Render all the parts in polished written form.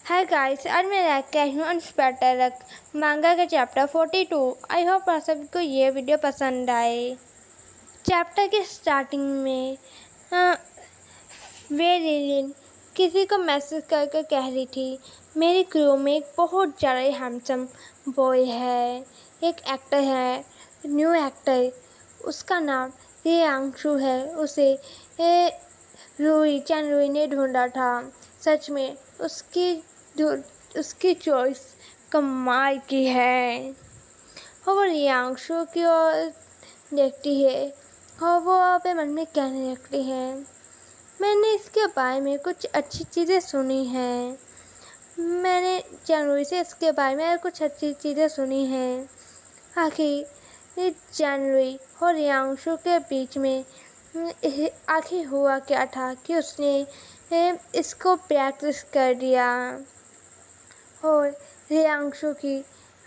Hi guys, आज मैं लेके आई हूँ अनस्पेक्टेड मांगा का चैप्टर 42। आई होप आप सबको ये वीडियो पसंद आए। चैप्टर के स्टार्टिंग में वे लिलिन किसी को मैसेज करके कह रही थी, मेरी क्रू में एक बहुत ज़्यादा हैंडसम बॉय है, एक एक्टर है, न्यू एक्टर, उसका नाम रियांशु है। उसे चैन रूई ने ढूंढा था। सच में उसकी चॉइस कमाल की है। वो रियांशु की ओर देखती है और वो अपने मन में कहने लगती है, मैंने इसके बारे में कुछ अच्छी चीज़ें सुनी हैं। मैंने जानवी से इसके बारे में कुछ अच्छी चीज़ें सुनी हैं। आखिर जानवी और रियांशु के बीच में आखिर हुआ क्या था कि उसने इसको प्रैक्टिस कर दिया। और रियांशु की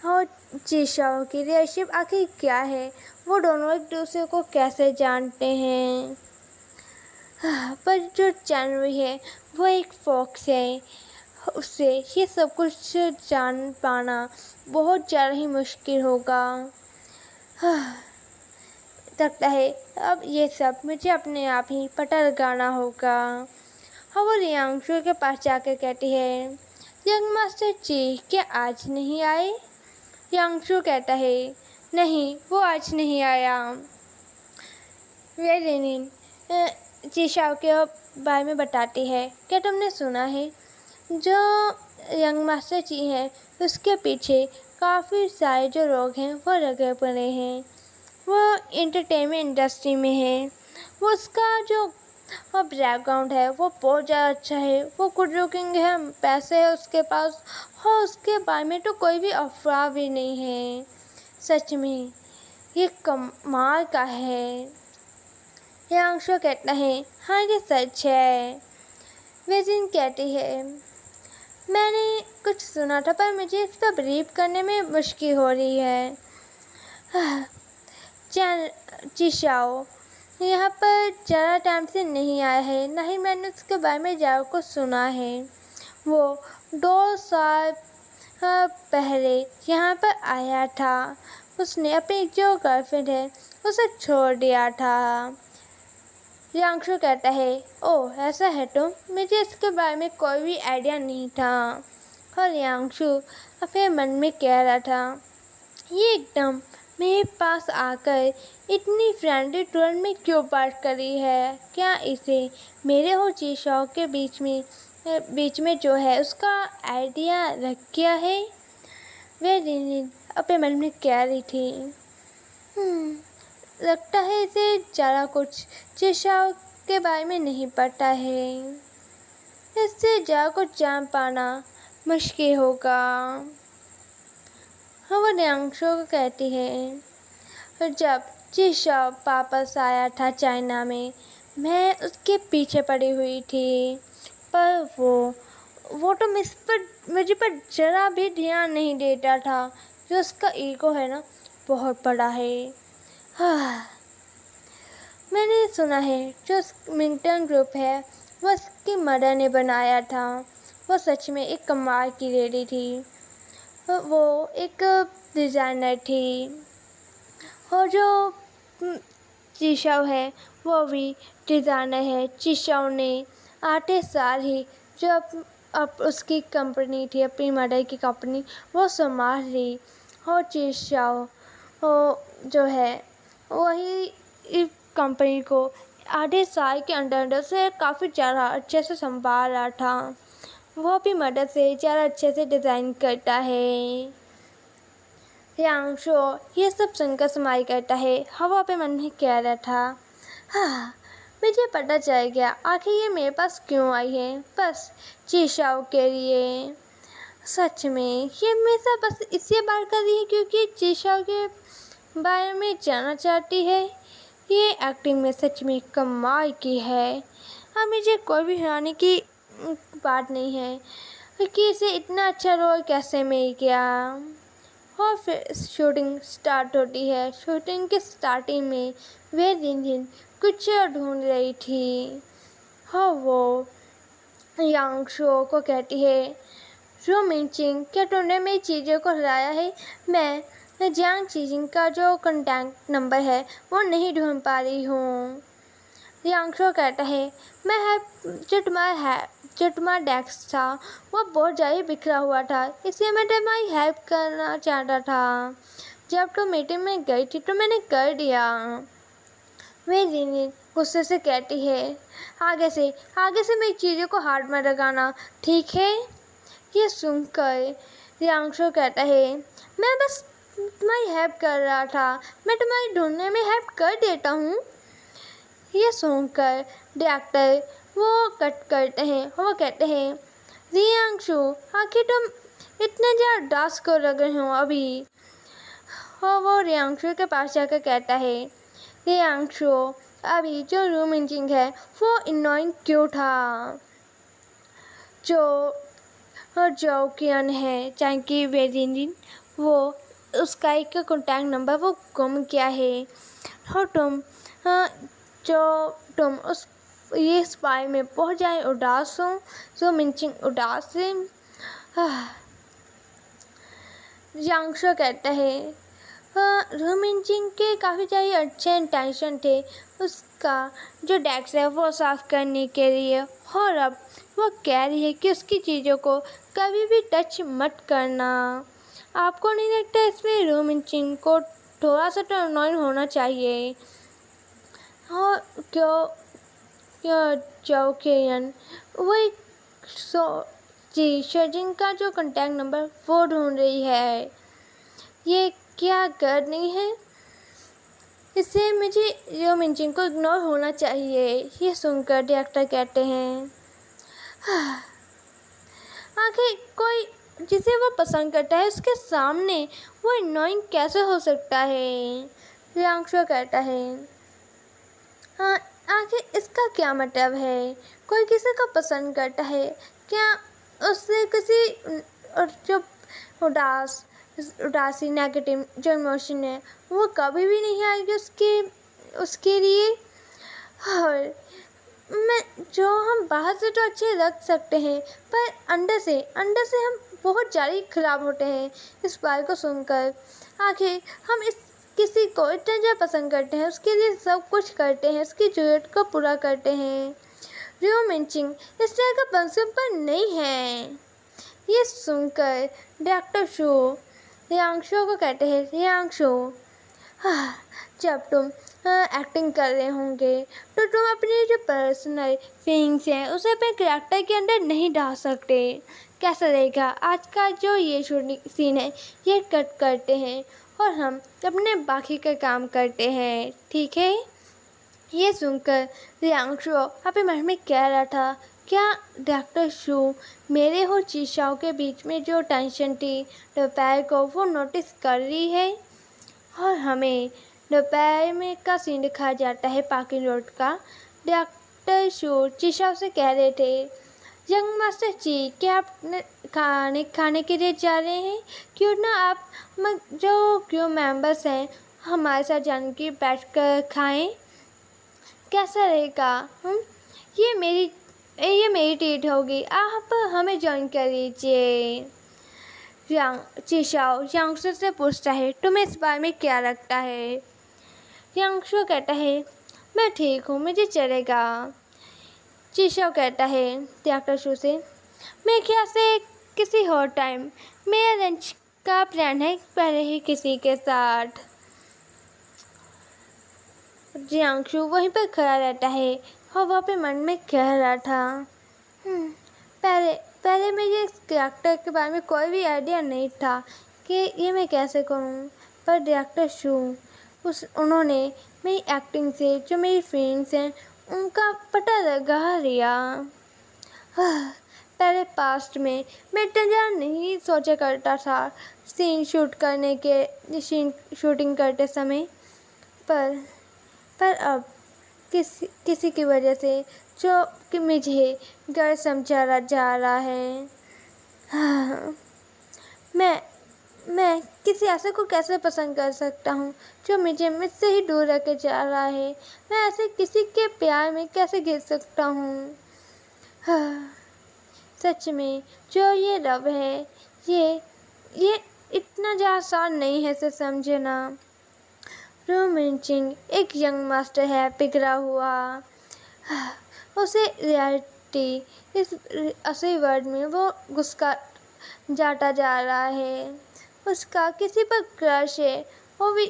और जीशाओ की रिलेशनशिप आखिर क्या है, वो दोनों एक दूसरे को कैसे जानते हैं। पर जो जानवी है वो एक फॉक्स है, उससे ये सब कुछ जान पाना बहुत ज़्यादा ही मुश्किल होगा। लगता है अब ये सब मुझे अपने आप ही पता लगाना होगा। हाँ, वो रियांशु के पास जाकर कहती है, यंग मास्टर जी क्या आज नहीं आए? रियांशु कहता है, नहीं वो आज नहीं आया। वे लिलिन जीशाओ के बारे में बताती है, क्या तुमने सुना है जो यंग मास्टर जी हैं उसके पीछे काफ़ी सारे जो लोग हैं वो लगे पड़े हैं। वो एंटरटेनमेंट इंडस्ट्री में है। वो उसका जो बैकग्राउंड है वो बहुत ज़्यादा अच्छा है। वो गुड लुकिंग है, पैसे है उसके पास, और उसके बारे में तो कोई भी अफवाह भी नहीं है। सच में ये कमाल का है। रियांशु कहता है, हाँ ये सच है। वेजिन कहती है, मैंने कुछ सुना था पर मुझे इस पर बिलीव करने में मुश्किल हो रही है। जीशाओ यहाँ पर ज़्यादा टाइम से नहीं आया है, ना ही मैंने उसके बारे में ज़्यादा कुछ सुना है। वो 2 साल पहले यहाँ पर आया था। उसने अपनी जो गर्लफ्रेंड है उसे छोड़ दिया था। रियांशु कहता है, ओह ऐसा है तो मुझे इसके बारे में कोई भी आइडिया नहीं था। और रियांशु अपने मन में कह रहा था, ये एकदम मेरे पास आकर इतनी फ्रेंडली टोन में क्यों बात करी है? क्या इसे मेरे और जीशाओ के बीच में जो है उसका आइडिया रख गया है? वे लिलिन अपने मन में कह रही थी, लगता है इसे ज़्यादा कुछ जीशाओ के बारे में नहीं पता है। इससे ज़्यादा कुछ जान पाना मुश्किल होगा। हाँ, वो रियांशु को कहती है, जब जीशाओ वापस आया था चाइना में, मैं उसके पीछे पड़ी हुई थी, पर वो तो मुझे पर जरा भी ध्यान नहीं देता था। जो उसका ईगो है ना बहुत बड़ा है। हाँ, मैंने सुना है जो मिंगटन ग्रुप है वो उसकी मदर ने बनाया था। वो सच में एक कमाल की लेडी थी। वो एक डिज़ाइनर थी। और जो जीशाओ है वो भी डिज़ाइनर है। जीशाओ ने 8 साल ही जो अब उसकी कंपनी थी, अपनी मदर की कंपनी, वो संभाल ली। और जीशाओ जो है वही इस कंपनी को आधे साल के अंदर से काफ़ी ज़्यादा अच्छे से संभाल रहा था। वो भी मदद से ज़्यादा अच्छे से डिज़ाइन करता है। रियांशु ये सब सुनकर स्माइल करता है। हवा पे मन में कह रहा था, हाँ मुझे पता चल गया आखिर ये मेरे पास क्यों आई है, बस जीशाओ के लिए। सच में ये हमेशा बस इसलिए बात कर रही है क्योंकि जीशाओ के बारे में जानना चाहती है। ये एक्टिंग में सच में कमाल की है। हाँ, मुझे कोई भी हैरानी की बात नहीं है कि इसे इतना अच्छा रोल कैसे मिल गया। और फिर शूटिंग स्टार्ट होती है। शूटिंग के स्टार्टिंग में वे दिन कुछ ढूंढ रही थी। हाँ, वो यांगशो को कहती है, रू मिनचिंग, क्या तुमने मेरी चीज़ों को हराया है? मैं जियांग चीजिंग का जो कॉन्टैक्ट नंबर है वो नहीं ढूंढ पा रही हूँ। यांगशो कहता है, मैं है जो तुम्हारा डेस्क था वो बहुत ज़्यादा बिखरा हुआ था, इसलिए मैं तुम्हारी हेल्प करना चाहता था। जब तुम मीटिंग में गई थी तो मैंने कर दिया। वे दीदी गुस्से से कहती है, आगे से मेरी चीज़ों को हाथ में लगाना, ठीक है? ये सुनकर यांगशो कहता है, मैं बस तुम्हारी हेल्प कर रहा था, मैं तुम्हारी ढूंढने में हेल्प कर देता हूँ। ये सुनकर डॉक्टर वो कट करते हैं, वो कहते हैं, रियांशु, आखिर तुम इतने ज़्यादा उदास को लग रहे हो अभी। और वो रियांशु के पास जाकर कहता है, रियांशु, अभी जो रूम इंजिंग है वो इनोइंग क्यों था? जो कियन है चांकी वेजिन, वो उसका एक कॉन्टैक्ट नंबर वो गुम किया है। और तुम उस ये स्पाई में बहुत ज़्यादा उदास हो, जो मिंचिंग उदास है। यांगशो कहता है, रू मिंचिंग के काफ़ी ज़्यादा अच्छे इंटेंशन थे उसका जो डेस्क है वो साफ़ करने के लिए, और अब वो कह रही है कि उसकी चीज़ों को कभी भी टच मत करना। आपको नहीं लगता इसमें रू मिंचिंग को थोड़ा सा तो अननोइंग होना चाहिए? और क्यों चौकियन वही शर्जिंग का जो कॉन्टैक्ट नंबर वो ढूंढ रही है, ये क्या कर नहीं है? इससे मुझे जो मिंचिंग को इग्नोर होना चाहिए। ये सुनकर डॉक्टर कहते हैं, आखिर कोई जिसे वो पसंद करता है उसके सामने वो अननोइंग कैसे हो सकता है? यांगशो कहता है, हाँ, आखिर इसका क्या मतलब है? कोई किसी को पसंद करता है, क्या उससे किसी जो उदासी नेगेटिव जो इमोशन है वो कभी भी नहीं आएगी उसके लिए? और हम बाहर से तो अच्छे लग सकते हैं, पर अंदर से हम बहुत ज़्यादा खराब होते हैं। इस बात को सुनकर आखिर हम किसी को इतना ज़्यादा पसंद करते हैं, उसके लिए सब कुछ करते हैं, उसकी ज़रूरत को पूरा करते हैं। रू मिंचिंग इस तरह का बंसुम पर नहीं है। ये सुनकर डॉक्टर शू रियांशु को कहते हैं, रियांशु, जब तुम एक्टिंग कर रहे होंगे तो तुम अपनी जो पर्सनल फीलिंग्स हैं उसे अपने कैरेक्टर के अंदर नहीं डाल सकते। कैसा रहेगा आज का जो ये शूटिंग सीन है ये कट करते हैं और हम अपने बाकी का काम करते हैं, ठीक है? ये सुनकर रियांशु अपने मन में कह रहा था, क्या डॉक्टर शू मेरे और चीशाओं के बीच में जो टेंशन थी दोपहर को वो नोटिस कर रही है? और हमें दोपहर में का सीन दिखाया जाता है पार्किंग रोड का। डॉक्टर शू चीशाओं से कह रहे थे, यंग मास्टर जी, क्या आप खाने के लिए जा रहे हैं? क्यों ना आप जो क्यों मेंबर्स हैं हमारे साथ जान के बैठ कर खाएँ, कैसा रहेगा? ये मेरी ट्रीट होगी, आप हमें ज्वाइन कर लीजिए। चीशाओ यांगशो से पूछता है, तुम्हें इस बारे में क्या लगता है? यांगशो कहता है, मैं ठीक हूँ, मुझे चलेगा। चीशाओ कहता है डॉक्टर शू से, मेरे ख्याल से किसी और टाइम मेरा लंच का प्लान है पहले ही किसी के साथ। जियांगशु वहीं पर खड़ा रहता है और वह अपने मन में कह रहा था, पहले मुझे इस कैरेक्टर के बारे में कोई भी आइडिया नहीं था कि ये मैं कैसे करूं, पर डॉक्टर शू उन्होंने मेरी एक्टिंग से जो मेरी फीलिंग्स हैं उनका पता लगा लिया। पहले पास्ट में मैं इतना ज़्यादा नहीं सोचा करता था सीन शूटिंग करते समय, पर अब किसी की वजह से जो कि मुझे गलत समझा जा रहा है। मैं किसी ऐसे को कैसे पसंद कर सकता हूँ जो मुझसे ही दूर रह के जा रहा है? मैं ऐसे किसी के प्यार में कैसे गिर सकता हूँ? सच में जो ये लव है, ये इतना ज़्यादा आसान नहीं है इसे समझना। रोमांचिंग एक यंग मास्टर है पिघला हुआ, उसे रियलिटी इस असली वर्ल्ड में वो घुसका जाता जा रहा है। उसका किसी पर क्रश है, वो भी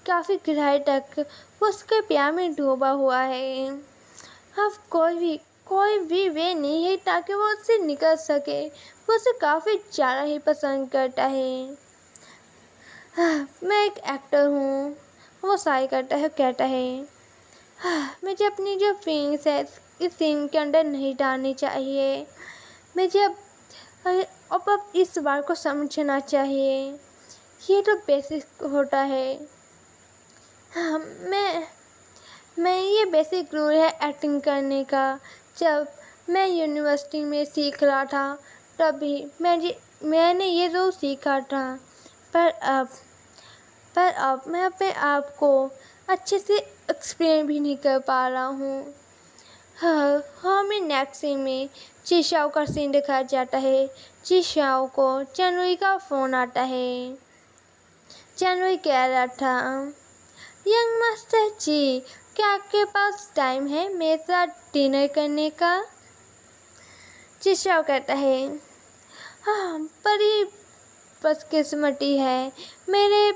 काफ़ी गहराई तक वो उसके प्यार में डूबा हुआ है। अब कोई भी वे नहीं है ताकि वो उससे निकल सके। वो उसे काफ़ी ज़्यादा ही पसंद करता है। मैं एक एक्टर हूँ, वो साई करता है, कहता है मुझे अपनी जो फीलिंग्स है इस सीन के अंदर नहीं डालनी चाहिए। मुझे अब इस बार को समझना चाहिए, ये तो बेसिक होता है। हाँ, मैं ये बेसिक रूल है एक्टिंग करने का। जब मैं यूनिवर्सिटी में सीख रहा था तभी मैंने ये रूल सीखा था, पर अब मैं अपने आप को अच्छे से एक्सप्लेन भी नहीं कर पा रहा हूँ। हमें नेक्स्ट सीन में चिशाओ का सीन दिखाया जाता है। चिशाओ को चैनवी का फ़ोन आता है। चैनवी कह रहा था, यंग मास्टर जी, क्या आपके पास टाइम है मेरे साथ डिनर करने का? चिशाओ कहता है, हाँ, बड़ी बदकिस्मती है, मेरे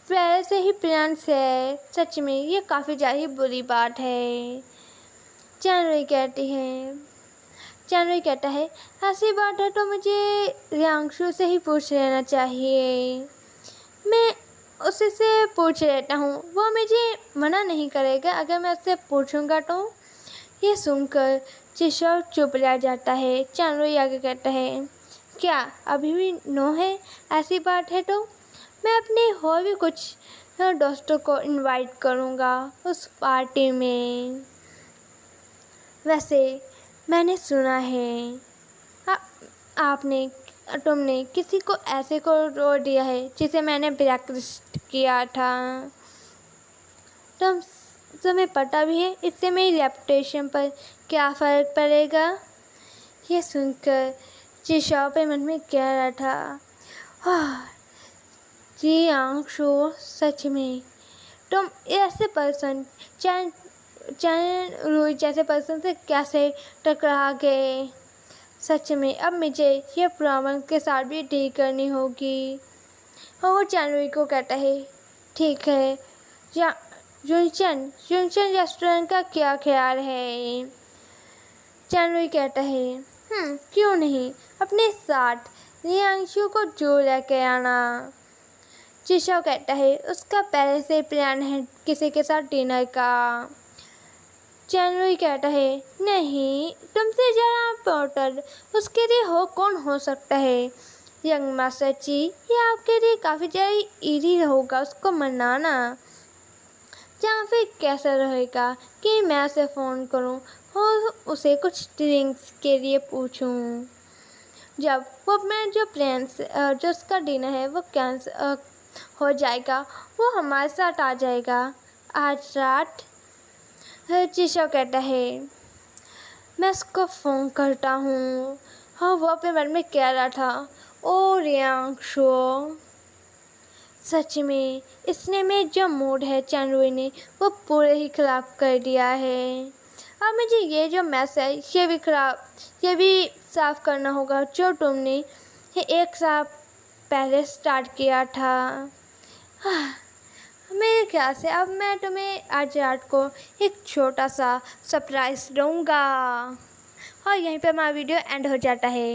पहले से ही प्लान्स है। सच में ये काफ़ी ज़्यादा ही बुरी बात है। चैनवी कहता है, ऐसी बात है तो मुझे रियांशु से ही पूछ लेना चाहिए। मैं उसी से पूछ लेता हूँ, वो मुझे मना नहीं करेगा अगर मैं उससे पूछूंगा तो। ये सुनकर चिशाओ चुप रह जाता है। चैनवी आगे कहता है, क्या अभी भी नो है? ऐसी बात है तो मैं अपने और भी कुछ दोस्तों को इनवाइट करूँगा उस पार्टी में। वैसे मैंने सुना है तुमने किसी को ऐसे को रोक दिया है जिसे मैंने ब्लैकलिस्ट किया था। तुम्हें पता भी है इससे मेरी रेपुटेशन पर क्या फ़र्क पड़ेगा? ये सुनकर चिशाओ पे मन में कह रहा था, जी आंशु, सच में तुम ऐसे पर्सन चैन रूई जैसे पर्सन से कैसे टकरा गए? सच में अब मुझे ये प्रॉब्लम के साथ भी डील करनी होगी। और वो चैनवी को कहता है, ठीक है, या युनचन रेस्टोरेंट का क्या ख्याल है? चैनवी कहता है, क्यों नहीं, अपने साथ रियांशु को जो लेके आना। चिशाओ कहता है, उसका पहले से प्लान है किसी के साथ डिनर का। चैनवी कहता है, नहीं, तुमसे ज़्यादा इम्पोर्टेंट उसके लिए कौन हो सकता है? यंग मास्टर जी, ये आपके लिए काफ़ी ज़्यादा इजी होगा उसको मनाना। या फिर कैसा रहेगा कि मैं उसे फ़ोन करूं और उसे कुछ ड्रिंक्स के लिए पूछूं? जब वो अपना जो उसका डिनर है वो कैंसिल हो जाएगा, वो हमारे साथ आ जाएगा आज रात। चिशाओ कहता है, मैं उसको फ़ोन करता हूँ। हाँ, वो अपने मन में कह रहा था, ओ रियांशु, सच में इसने में जो मूड है चैनवी ने वो पूरे ही ख़राब कर दिया है। अब मुझे ये जो मैस है ये भी साफ़ करना होगा जो तुमने ये एक साल पहले स्टार्ट किया था। मेरे ख्याल से अब मैं तुम्हें आज रात को एक छोटा सा सरप्राइज़ दूँगा। और यहीं पर हमारा वीडियो एंड हो जाता है।